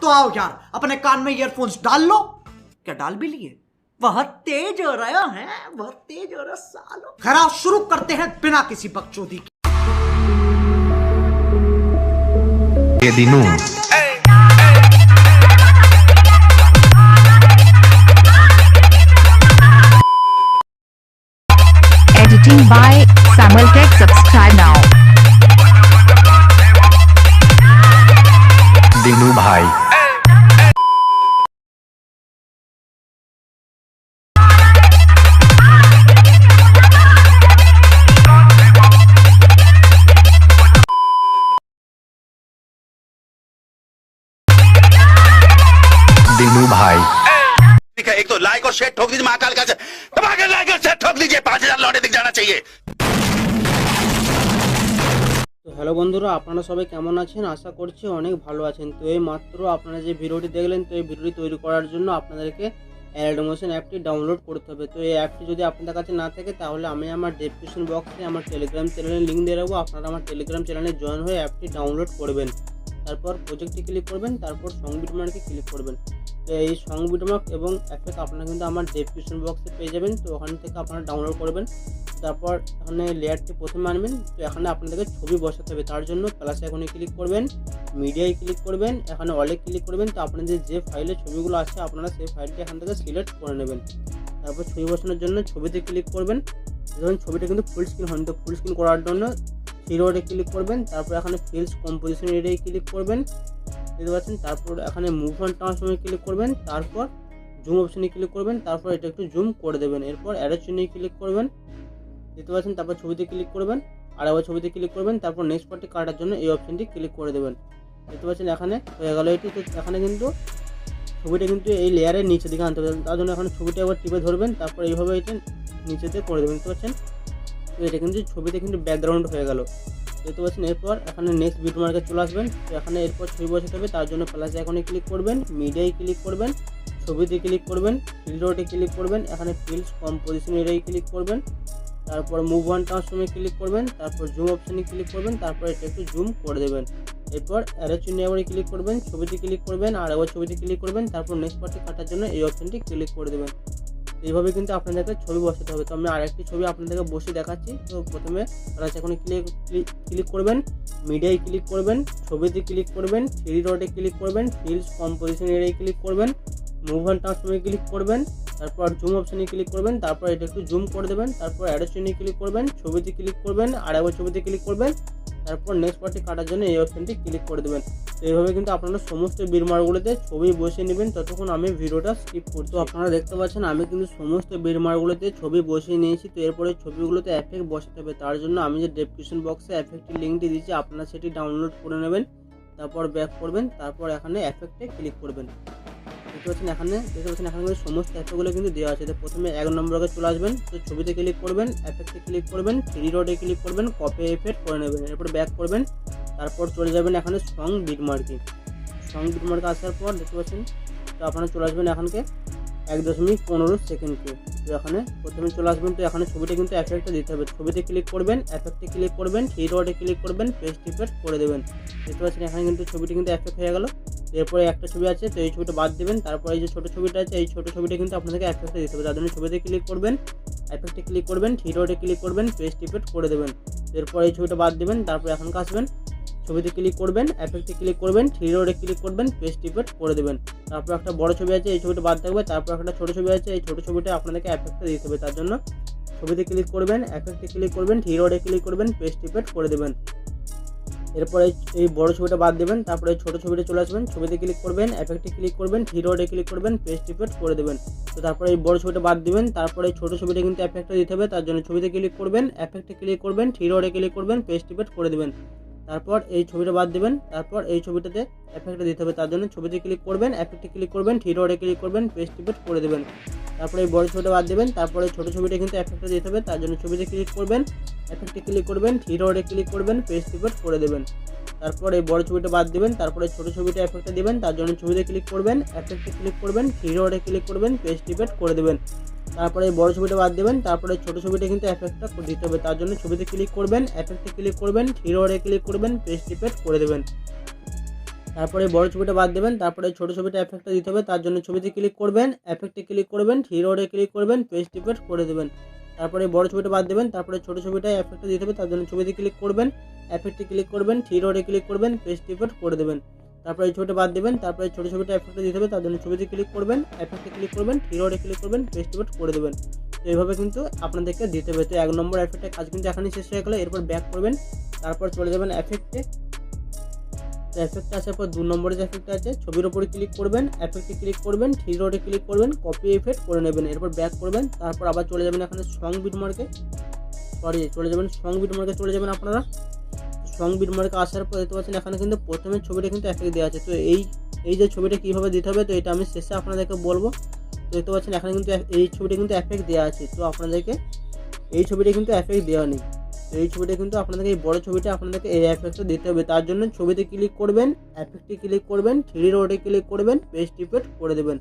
तो आओ यार, अपने कान में ईयरफोन्स डाल लो। क्या डाल भी लिए? बहुत तेज हो रहा है, बहुत तेज हो रहा सालो। खैर शुरू करते हैं बिना किसी बकचोदी के। ये दिनों Editing by Samuel Tech. Subscribe now. Dinu भाई दिनू भाई ठीक है, एक तो लाइक और शेयर ठोक दीजिए, महाकाल का धमाके लाइक और शेयर ठोक दीजिए, 5000 लौटे दिख जाना चाहिए। তো হ্যালো বন্ধুরা, আপনারা সবাই কেমন আছেন? আশা করছি অনেক ভালো আছেন। তো এই মাত্র আপনারা যে ভিডিওটি দেখলেন, তো এই ভিডিওটি তৈরি করার জন্য আপনাদেরকে অ্যাডোমোশন অ্যাপটি ডাউনলোড করতে হবে। তো এই অ্যাপটি যদি আপনাদের কাছে না থাকে তাহলে আমি আমার ডেসক্রিপশন বক্সে আমার টেলিগ্রাম চ্যানেলের লিঙ্ক দিয়ে রাখবো। আপনারা আমার টেলিগ্রাম চ্যানেলে জয়েন হয়ে অ্যাপটি ডাউনলোড করবেন। তারপর প্রজেক্টে ক্লিক করবেন, তারপর সং বিটমার্কে ক্লিক করবেন। তো এই সং বিটমার্ক এবং অ্যাপটা আপনারা কিন্তু আমার ডেসক্রিপশন বক্সে পেয়ে যাবেন। তো ওখান থেকে আপনারা ডাউনলোড করবেন। তারপর এখানে লেয়ারটি প্রথমে আনবেন। তো এখানে আপনাদেরকে ছবি বসাতে হবে, তার জন্য প্লাস আইকনে ক্লিক করবেন, মিডিয়ায় ক্লিক করবেন, এখানে অলে ক্লিক করবেন। তো আপনাদের যে ফাইলে ছবিগুলো আছে আপনারা সেই ফাইলটি এখান থেকে সিলেক্ট করে নেবেন। তারপর ছবি বসানোর জন্য ছবিতে ক্লিক করবেন। যখন ছবিটা কিন্তু ফুল স্ক্রিন হয়নি, তো ফুল স্ক্রিন করার জন্য হিরোতে ক্লিক করবেন। তারপর এখানে ফিল্স কম্পোজিশন এরিয়ায় ক্লিক করবেন, দেখতে পাচ্ছেন। তারপর এখানে মুভ অন ট্রান্সফর্মে ক্লিক করবেন, তারপর জুম অপশনে ক্লিক করবেন, তারপর এটা একটু জুম করে দেবেন। এরপর অ্যারো চিহ্নে ক্লিক করবেন, দেখতে পাচ্ছেন। তারপর ছবিতে ক্লিক করবেন, আর আবার ছবিতে ক্লিক করবেন। তারপর নেক্সট পার্টটি কাটার জন্য এই অপশনটি ক্লিক করে দেবেন, দেখতে পাচ্ছেন। এখানে হয়ে গেল এটি। তো এখানে কিন্তু ছবিটা কিন্তু এই লেয়ারের নিচে দিকে আনতে হবে, তার জন্য এখানে ছবিটা একবার টিপে ধরবেন, তারপর এইভাবে এটা নিচেতে করে দেবেন, দেখতে পাচ্ছেন। তো এটা কিন্তু ছবিতে কিন্তু ব্যাকগ্রাউন্ড হয়ে গেল, দেখতে পাচ্ছেন। এরপর এখানে নেক্সট বিটমার্কে চলে আসবেন। তো এখানে এরপর ছবি বসাতে হবে, তার জন্য প্লাস আইকনে ক্লিক করবেন, মিডিয়ায় ক্লিক করবেন, ছবিতে ক্লিক করবেন, ফিল্ডে ক্লিক করবেন, এখানে ফিল্ডস কম্পোজিশন এরিয়ায় ক্লিক করবেন, তারপর মুভ অন ট্রান্সফর্মে ক্লিক করবেন, তারপর জুম অপশনে ক্লিক করবেন, তারপর এটা একটু জুম করে দেবেন। এরপর অ্যারো চিহ্নে আবার ক্লিক করবেন, ছবিতে ক্লিক করবেন, আর আবার ছবিতে ক্লিক করবেন, তারপর নেক্সট পার্টটি কাটার জন্য এই অপশনটি ক্লিক করে দেবেন। এইভাবে কিন্তু আপনাদেরকে ছবি বসাতে হবে। তো আমি আরেকটি ছবি আপনাদেরকে বসে দেখাচ্ছি। তো প্রথমে এখানে ক্লিক করবেন, মিডিয়ায় ক্লিক করবেন, ছবিতে ক্লিক করবেন, থ্রি ডটে ক্লিক করবেন, ফিল্ডস কম্পোজিশন এরিয়ায় ক্লিক করবেন, মুভ অন ট্রান্সফর্মে ক্লিক করবেন, তারপর জুম অপশনে ক্লিক করবেন, তারপর এটা একটু জুম করে দেবেন, তারপর অ্যারো চিহ্নে ক্লিক করবেন, ছবিতে ক্লিক করবেন, আর একবার ছবিতে ক্লিক করবেন, তারপর নেক্সট পার্টটি কাটার জন্য এই অপশনটি ক্লিক করে দেবেন। তো এইভাবে কিন্তু আপনারা সমস্ত বিটমার্কগুলোতে ছবি বসিয়ে নেবেন, ততক্ষণ আমি ভিডিওটা স্কিপ করছি। তো আপনারা দেখতে পাচ্ছেন আমি কিন্তু সমস্ত বিটমার্কগুলোতে ছবি বসিয়ে নিয়েছি। তো এরপরে ছবিগুলোতে এফেক্ট বসাতে হবে, তার জন্য আমি যে ডেসক্রিপশন বক্সে এফেক্টের লিঙ্কটি দিয়েছি আপনারা সেটি ডাউনলোড করে নেবেন। তারপর ব্যাক করবেন, তারপর এখানে এফেক্টে ক্লিক করবেন, দেখতে পাচ্ছেন। এখানে দেখতে পাচ্ছেন এখানে কিন্তু সমস্ত এফেক্টগুলো কিন্তু দেওয়া আছে। তো প্রথমে 1 নম্বরে চলে আসবেন। তো ছবিতে ক্লিক করবেন, এফেক্টে ক্লিক করবেন, থ্রি ডটে ক্লিক করবেন, কপি এফেক্ট করে নেবেন। এরপর ব্যাক করবেন, তারপর চলে যাবেন এখানে সং বিটমার্কে। সং বিটমার্কে আসার পর দেখতে পাচ্ছেন, তো আপনারা চলে আসবেন এখানকে 1.15 সেকেন্ডকে। তো এখানে প্রথমে চলে আসবেন। তো এখানে ছবিটা কিন্তু এফেক্টটা দিতে হবে। ছবিতে ক্লিক করবেন, এফেক্টে ক্লিক করবেন, থ্রি ডটে ক্লিক করবেন, পেস্ট ইফেক্ট করে দেবেন, দেখতে পাচ্ছেন। এখানে কিন্তু ছবিটি কিন্তু এফেক্ট হয়ে গেল। এরপরে একটা ছবি আছে, তো এই ছবিটা বাদ দেবেন। তারপর এই যে ছোটো ছবিটা আছে, এই ছোটো ছবিটা কিন্তু আপনাদেরকে এফেক্টে দিতে হবে, তার জন্য ছবিতে ক্লিক করবেন, এফেক্টে ক্লিক করবেন, থ্রি ডটে ক্লিক করবেন, পেস্ট ইফেক্ট করে দেবেন। এরপর এই ছবিটা বাদ দেবেন। তারপর এখানকে আসবেন, ছবিতে ক্লিক করবেন, এফেক্টে ক্লিক করবেন, থ্রি ডটে ক্লিক করবেন, পেস্ট ইফেক্ট করে দেবেন। তারপর একটা বড় ছবি আছে, এই ছবিটা বাদ থাকবে। তারপর একটা ছোটো ছবি আছে, এই ছোটো ছবিটা আপনাদেরকে এফেক্টে দিতে হবে, তার জন্য ছবিতে ক্লিক করবেন, এফেক্টে ক্লিক করবেন, থ্রি ডটে ক্লিক করবেন, পেস্ট ইফেক্ট করে দেবেন। এরপর এই বড় ছবিটা বাদ দেবেন। তারপরে এই ছোটো ছবিটা চলে আসবেন, ছবিতে ক্লিক করবেন, এফেক্টে ক্লিক করবেন, থ্রি ডটে ক্লিক করবেন, পেস্ট ইফেক্ট করে দেবেন। তো তারপরে এই বড় ছবিটা বাদ দিবেন। তারপরে এই ছোটো ছবিটা কিন্তু এফেক্টটা দিতে হবে, তার জন্য ছবিতে ক্লিক করবেন, এফেক্টে ক্লিক করবেন, থ্রি ডটে ক্লিক করবেন, পেস্ট ইফেক্ট করে দেবেন। তারপর এই ছবিটা বাদ দিবেন। তারপর এই ছবিটাতে এফেক্টটা দিতে হবে, তার জন্য ছবিতে ক্লিক করবেন, এফেক্টে ক্লিক করবেন, থ্রি ডটে ক্লিক করবেন, পেস্ট ইফেক্ট করে দেবেন। তারপরে এই বড় ছবিটা বাদ দেবেন। তারপরে ছোটো ছবিটা কিন্তু এফেক্টটা দিতে হবে, তার জন্য ছবিতে ক্লিক করবেন, এফেক্টে ক্লিক করবেন, থ্রি ডটে ক্লিক করবেন, পেস্ট ইফেক্ট করে দেবেন। তারপর এই বড় ছবিটা বাদ দিবেন। তারপরে ছোটো ছবিটা এফেক্টটা দিবেন, তার জন্য ছবিতে ক্লিক করবেন, এফেক্টে ক্লিক করবেন, থ্রি ডটে ক্লিক করবেন, পেস্ট ইফেক্ট করে দেবেন। তারপরে এই বড় ছবিটা বাদ দেবেন। তারপরে ছোটো ছবিটা কিন্তু এফেক্টটা দিতে হবে, তার জন্য ছবিতে ক্লিক করবেন, এফেক্টে ক্লিক করবেন, থ্রি ডটে ক্লিক করবেন, পেস্ট ইফেক্ট করে দেবেন। তারপরে বড় ছবিটা বাদ দেবেন, তারপরে ছোট ছবিটা এফেক্টটা দিতে হবে। তার জন্য ছবিতে ক্লিক করবেন, এফেক্টে ক্লিক করবেন, থ্রি ডটে ক্লিক করবেন, পেস্ট ইফেক্ট করে দেবেন। তারপরে বড় ছবিটা বাদ দেবেন, তারপরে ছোট ছবিটা এফেক্টটা দিতে হবে। তার জন্য ছবিতে ক্লিক করবেন, এফেক্টে ক্লিক করবেন, থ্রি ডটে ক্লিক করবেন, পেস্ট ইফেক্ট করে দেবেন। তারপরে এই ছবিটা বাদ দেবেন, তারপরে ছোট ছবিটা এফেক্টটা দিতে হবে। তার জন্য ছবিতে ক্লিক করবেন, এফেক্টে ক্লিক করবেন, থ্রি ডটে ক্লিক করবেন, পেস্ট ইফেক্ট করে দেবেন। তো এইভাবে কিন্তু আপনাদেরকে দিতে হবে। তো 1 নম্বর এফেক্টের কাজ কিন্তু এখানেই শেষ হয়ে গেলো। এরপর ব্যাক করবেন, তারপর চলে যাবেন এফেক্টে। তো এফেক্টে আসার পর 2 নম্বরে যে এফেক্ট আছে ছবির ওপরে ক্লিক করবেন, এফেক্টে ক্লিক করবেন, থ্রি ডটে ক্লিক করবেন, কপি এফেক্ট করে নেবেন। এরপর ব্যাক করবেন, তারপর আবার চলে যাবেন এখানে সং বিট মার্কে, চলে যাবেন সং বিট মার্কে চলে যাবেন আপনারা। সং বিট মার্কে আসার পর দেখতে পাচ্ছেন এখানে কিন্তু প্রথমে ছবিটা কিন্তু এফেক্ট দেওয়া আছে। তো এই যে ছবিটা কীভাবে দিতে হবে তো এটা আমি শেষে আপনাদেরকে বলবো। তো দেখতে পাচ্ছেন এখানে কিন্তু এই ছবিটা কিন্তু এফেক্ট দেওয়া আছে। তো আপনাদেরকে এই ছবিটা কিন্তু এফেক্ট দেওয়া নেই। তো এই ছবিটা কিন্তু আপনাদেরকে এই বড় ছবিটা আপনাদেরকে এই এফেক্টটা দিতে হবে। তার জন্য ছবিতে ক্লিক করবেন, এফেক্টে ক্লিক করবেন, থ্রি ডটে ক্লিক করবেন, পেস্ট ইফেক্ট করে দেবেন।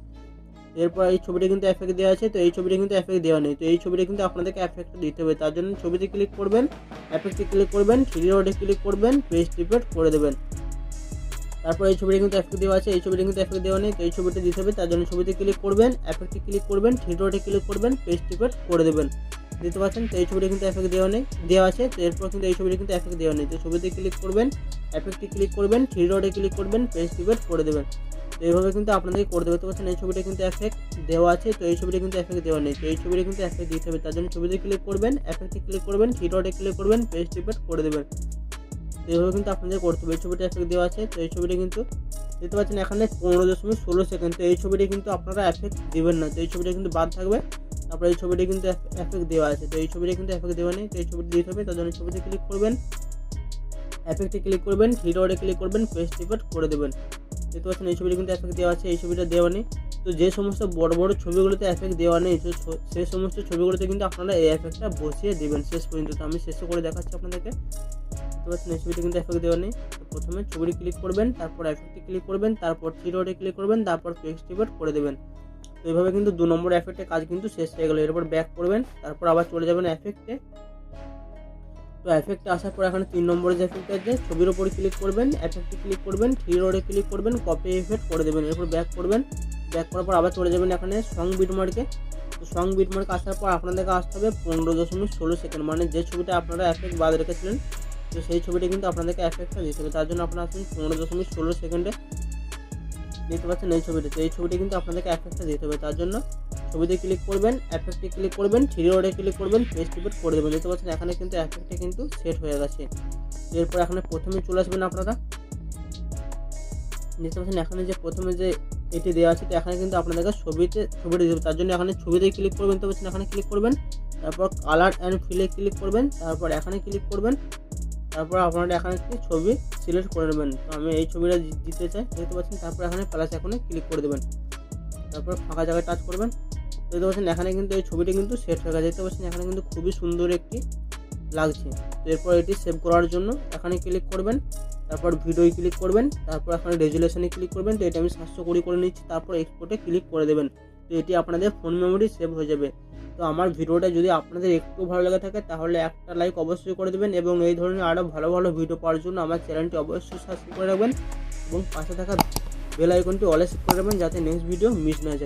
এরপর এই ছবিটা কিন্তু এফেক্ট দেওয়া আছে। তো এই ছবিটা কিন্তু এফেক্ট দেওয়া নেই। তো এই ছবিটা কিন্তু আপনাদেরকে এফেক্টটা দিতে হবে। তার জন্য ছবিতে ক্লিক করবেন, এফেক্টে ক্লিক করবেন, থ্রি ডটে ক্লিক করবেন, পেস্ট ইফেক্ট করে দেবেন। তারপর এই ছবিটা কিন্তু এফেক্ট দেওয়া আছে, এই ছবিটা কিন্তু এফেক্ট দেওয়া নেই। তো এই ছবিটা দিতে হবে। তার জন্য ছবিতে ক্লিক করবেন, এফেক্টে ক্লিক করবেন, থ্রি ডটে ক্লিক করবেন, পেস্ট ইফেক্ট করে দেবেন। দেখতে পাচ্ছেন তো এই ছবিটা কিন্তু এফেক্ট দেওয়া আছে। তো এরপর কিন্তু এই ছবিটা কিন্তু এফেক্ট দেওয়া নেই। তো ছবিতে ক্লিক করবেন, এফেক্টে ক্লিক করবেন, থ্রি ডটে ক্লিক করবেন, পেস্ট ইফেক্ট করে দেবেন। তো এইভাবে কিন্তু আপনাদের করে দেবে। দেখতে পাচ্ছেন এই ছবিটা কিন্তু এফেক্ট দেওয়া আছে। তো এই ছবিটা কিন্তু এফেক্ট দেওয়া নেই। তো এই ছবিটা কিন্তু এফেক্ট দিতে হবে। তার জন্য ছবিতে ক্লিক করবেন, এফেক্টে ক্লিক করবেন, থ্রি ডটে ক্লিক করবেন, পেস্ট ইফেক্ট করে দেবেন। তো এইভাবে কিন্তু আপনাদের করতে হবে। এই ছবিটা এফেক্ট দেওয়া আছে। তো এই ছবিটা কিন্তু দেখতে পাচ্ছেন এখানে 15.16 সেকেন্ড। তো এই ছবিটা কিন্তু আপনারা এফেক্ট দিবেন না। তো এই ছবিটা কিন্তু বাদ থাকবে। তারপরে এই ছবিটা কিন্তু এফেক্ট দেওয়া আছে। তো এই ছবিটা কিন্তু এফেক্ট দেওয়া নেই। তো এই ছবিটা দিতে হবে। তার জন্য ছবিতে ক্লিক করবেন, এফেক্টে ক্লিক করবেন, থ্রি ডটে ক্লিক করবেন, পেস্ট ইফেক্ট করে দেবেন। দেখতে পাচ্ছেন এই ছবিটা কিন্তু এফেক্ট দেওয়া আছে, এই ছবিটা দেওয়া নেই। তো যে সমস্ত বড় বড় ছবিগুলোতে এফেক্ট দেওয়া নেই তো সেই সমস্ত ছবিগুলোতে কিন্তু আপনারা এই এফেক্টটা বসিয়ে দেবেন শেষ পর্যন্ত। তো আমি শেষে করে দেখাচ্ছি আপনাদেরকে। দেখতে পাচ্ছেন এই ছবিটা কিন্তু এফেক্ট দেওয়া নেই। তো প্রথমে ছবিটি ক্লিক করবেন, তারপর এফেক্টে ক্লিক করবেন, তারপর থ্রি ডটে ক্লিক করবেন, তারপর পেস্ট ইফেক্ট করে দেবেন। তো এইভাবে কিন্তু 2 নম্বর এফেক্টের কাজ কিন্তু শেষ হয়ে গেল। এরপর ব্যাক করবেন, তারপর আবার চলে যাবেন এফেক্টে। তো এফেক্টে আসার পর এখানে 3 নম্বরে যে এফেক্ট আছে ছবির ওপরে ক্লিক করবেন, এফেক্টে ক্লিক করবেন, থ্রি ডটে ক্লিক করবেন, কপি এফেক্ট করে দেবেন। এরপর ব্যাক করবেন, ব্যাক করার পর আবার চলে যাবেন এখানে সং বিট মার্কে। তো সং বিট মার্কে আসার পর আপনাদেরকে আসতে হবে 15.16 সেকেন্ড, মানে যে ছবিটা আপনারা এফেক্ট বাদ রেখেছিলেন তো সেই ছবিটা কিন্তু আপনাদেরকে এফেক্টটা দিতে হবে। তার জন্য আপনারা আসবেন 15.16 সেকেন্ডে। দেখতে পাচ্ছেন এই ছবিটা। তো এই ছবিটা কিন্তু আপনাদেরকে এফেক্টটা দিতে হবে। তার জন্য ছবিতে ক্লিক করবেন, এফেক্টে ক্লিক করবেন, থ্রি ডটে ক্লিক করবেন, পেস্ট ইফেক্ট করে দেবেন। দেখতে পাচ্ছেন এখানে কিন্তু এফেক্টটা কিন্তু সেট হয়ে গেছে। এরপর এখানে প্রথমে চলে আসবেন আপনারা। দেখতে পাচ্ছেন এখানে যে প্রথমে যে এটি দেওয়া আছে তো এখানে কিন্তু আপনাদেরকে ছবিটা দেবে। তার জন্য এখানে ছবিতে ক্লিক করবেন। তো পাচ্ছেন এখানে ক্লিক করবেন, তারপর কালার অ্যান্ড ফিলে ক্লিক করবেন, তারপর এখানে ক্লিক করবেন, তারপর আপনারা এখানে একটি ছবি সিলেক্ট করে নেবেন। তো আমি এই ছবিটা দিতে চাই দেখতে পাচ্ছেন। তারপর এখানে প্লাস আইকনে ক্লিক করে দেবেন, তারপর ফাঁকা জায়গায় টাচ করবেন। দেখতে পাচ্ছেন এখানে কিন্তু এই ছবিটি কিন্তু সেট হয়ে গেছে। দেখতে পাচ্ছেন এখানে কিন্তু খুবই সুন্দর একটি লাগছে। তো এরপর এটি সেভ করার জন্য এখানে ক্লিক করবেন, তারপর ভিডিওয় ক্লিক করবেন, তারপর এখানে রেজুলেশনে ক্লিক করবেন। তো এটা আমি 720 করে নিচ্ছি, তারপর এক্সপোর্টে ক্লিক করে দেবেন। তো এটি আপনাদের ফোন মেমোরি সেভ হয়ে যাবে। তো আমার ভিডিওটা যদি আপনাদের একটু ভালো লাগে থাকে তাহলে একটা লাইক অবশ্যই করে দেবেন, এবং এই ধরনের আরও ভালো ভালো ভিডিও পাওয়ার জন্য আমার চ্যানেলটি অবশ্যই সাবস্ক্রাইব করে রাখবেন এবং পাশে থাকা বেল আইকনটি অলে সেট করে রাখবেন যাতে নেক্সট ভিডিও মিস না যায়।